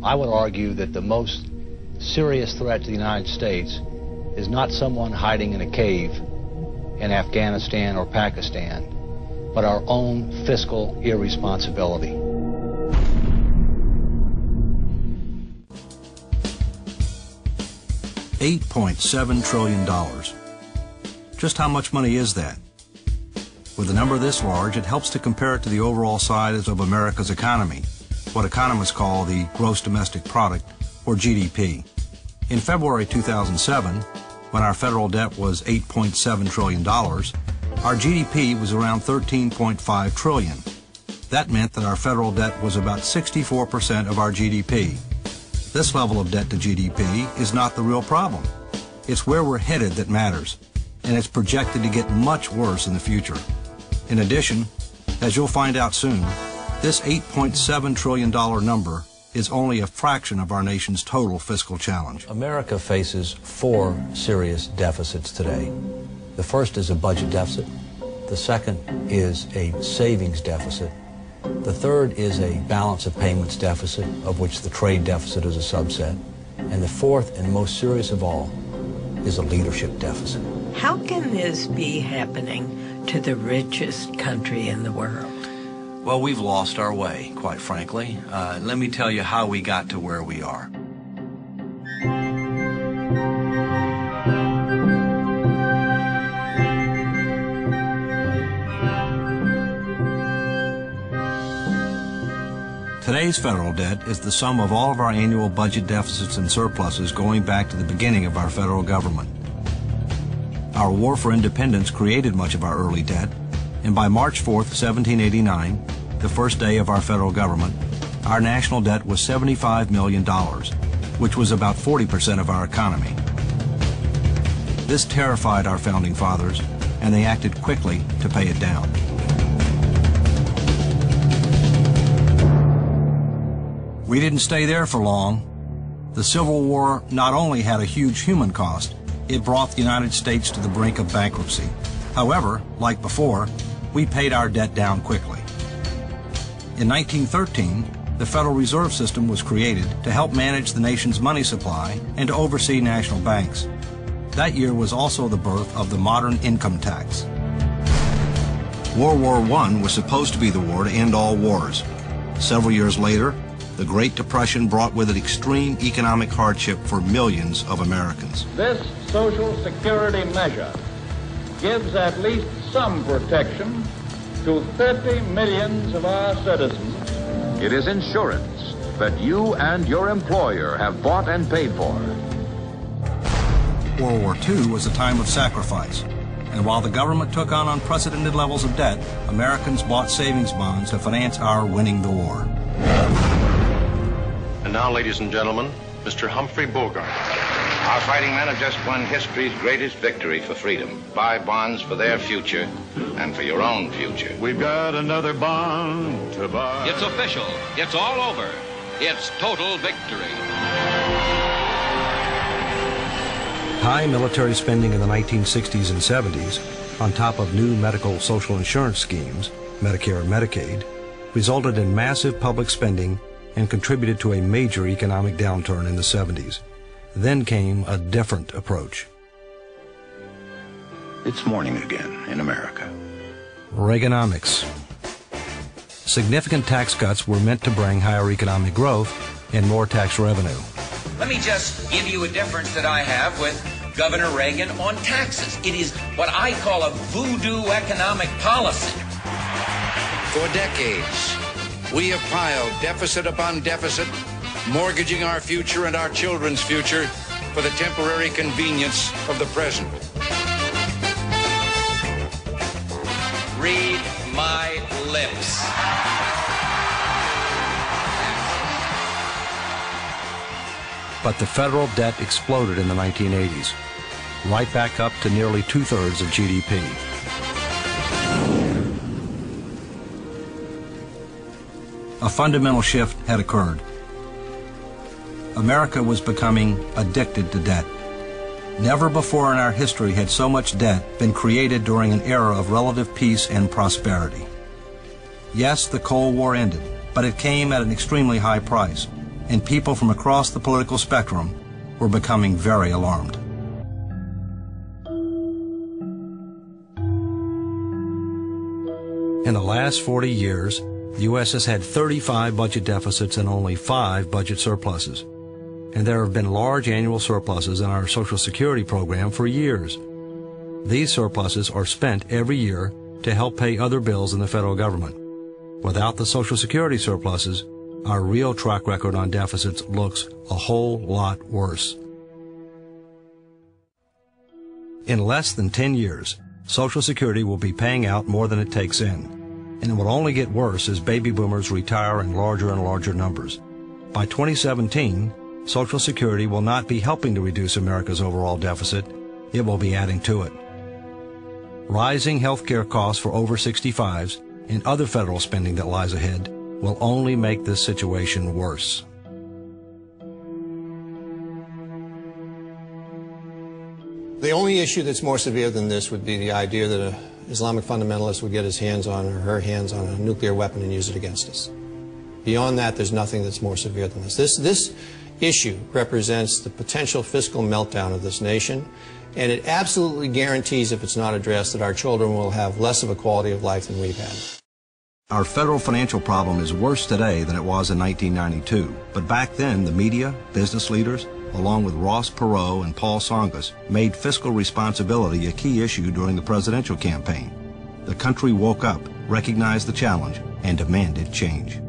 I would argue that the most serious threat to the United States is not someone hiding in a cave in Afghanistan or Pakistan, but our own fiscal irresponsibility. $8.7 trillion. Just how much money is that? With a number this large, it helps to compare it to the overall size of America's economy, what economists call the gross domestic product, or GDP. In February 2007, when our federal debt was $8.7 trillion, our GDP was around $13.5 trillion. That meant that our federal debt was about 64% of our GDP. This level of debt to GDP is not the real problem. It's where we're headed that matters, and it's projected to get much worse in the future. In addition, as you'll find out soon, this $8.7 trillion number is only a fraction of our nation's total fiscal challenge. America faces 4 serious deficits today. The first is a budget deficit. The second is a savings deficit. The third is a balance of payments deficit, of which the trade deficit is a subset. And the fourth, and most serious of all, is a leadership deficit. How can this be happening to the richest country in the world? Well, we've lost our way, quite frankly. Let me tell you how we got to where we are. Today's federal debt is the sum of all of our annual budget deficits and surpluses going back to the beginning of our federal government. Our war for independence created much of our early debt, and by March 4th, 1789, the first day of our federal government, our national debt was $75 million, which was about 40% of our economy. This terrified our founding fathers, and they acted quickly to pay it down. We didn't stay there for long. The Civil War not only had a huge human cost, it brought the United States to the brink of bankruptcy. However, like before, we paid our debt down quickly. In 1913, the Federal Reserve System was created to help manage the nation's money supply and to oversee national banks. That year was also the birth of the modern income tax. World War I was supposed to be the war to end all wars. Several years later, the Great Depression brought with it extreme economic hardship for millions of Americans. This Social Security measure gives at least some protection to 30 million of our citizens. It is insurance that you and your employer have bought and paid for. World War II was a time of sacrifice, and while the government took on unprecedented levels of debt, Americans bought savings bonds to finance our winning the war. And now, ladies and gentlemen, Mr. Humphrey Bogart. Our fighting men have just won history's greatest victory for freedom. Buy bonds for their future and for your own future. We've got another bond to buy. It's official. It's all over. It's total victory. High military spending in the 1960s and 70s, on top of new medical social insurance schemes, Medicare and Medicaid, resulted in massive public spending and contributed to a major economic downturn in the 70s. Then came a different approach. It's morning again in America. Reaganomics. Significant tax cuts were meant to bring higher economic growth and more tax revenue. Let me just give you a difference that I have with Governor Reagan on taxes. It is what I call a voodoo economic policy. For decades, we have piled deficit upon deficit, mortgaging our future and our children's future for the temporary convenience of the present. Read my lips. But the federal debt exploded in the 1980s, right back up to nearly 2/3 of GDP. A fundamental shift had occurred. America was becoming addicted to debt. Never before in our history had so much debt been created during an era of relative peace and prosperity. Yes, the Cold War ended, but it came at an extremely high price. and people from across the political spectrum were becoming very alarmed. In the last 40 years, the U.S. has had 35 budget deficits and only 5 budget surpluses. And there have been large annual surpluses in our Social Security program for years. These surpluses are spent every year to help pay other bills in the federal government. Without the Social Security surpluses, our real track record on deficits looks a whole lot worse. In less than 10 years, Social Security will be paying out more than it takes in, and it will only get worse as baby boomers retire in larger and larger numbers. By 2017, Social Security will not be helping to reduce America's overall deficit, it will be adding to it. Rising health care costs for over 65s and other federal spending that lies ahead will only make this situation worse. The only issue that's more severe than this would be the idea that an Islamic fundamentalist would get his hands on or her hands on a nuclear weapon and use it against us. Beyond that, there's nothing that's more severe than this. This issue represents the potential fiscal meltdown of this nation, and it absolutely guarantees, if it's not addressed, that our children will have less of a quality of life than we've had. Our federal financial problem is worse today than it was in 1992, but back then the media, business leaders, along with Ross Perot and Paul Tsongas, made fiscal responsibility a key issue during the presidential campaign. The country woke up, recognized the challenge, and demanded change.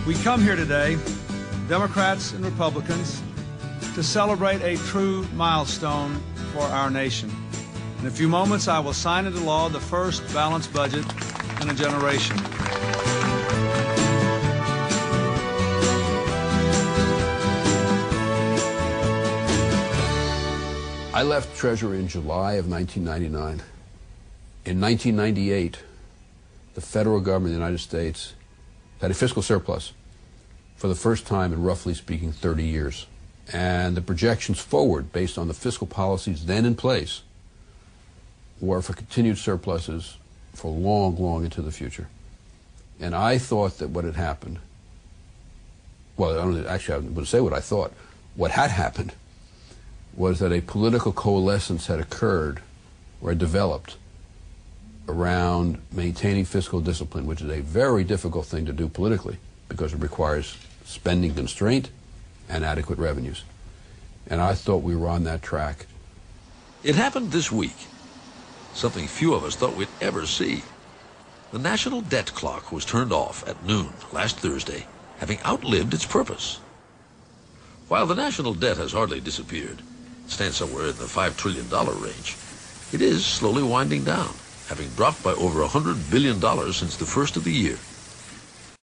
We come here today, Democrats and Republicans, to celebrate a true milestone for our nation. In a few moments, I will sign into law the first balanced budget in a generation. I left Treasury in July of 1999. In 1998, the federal government of the United States had a fiscal surplus for the first time in, roughly speaking, 30 years. And the projections forward, based on the fiscal policies then in place, were for continued surpluses for long, long into the future. And I thought that what had happened, well, I don't actually, I'm going to say what I thought. What had happened was that a political coalescence had occurred or had developed around maintaining fiscal discipline, which is a very difficult thing to do politically because it requires spending constraint and adequate revenues. And I thought we were on that track. It happened this week, something few of us thought we'd ever see. The national debt clock was turned off at noon last Thursday, having outlived its purpose. While the national debt has hardly disappeared, it stands somewhere in the $5 trillion range, it is slowly winding down, having dropped by over $100 billion since the first of the year.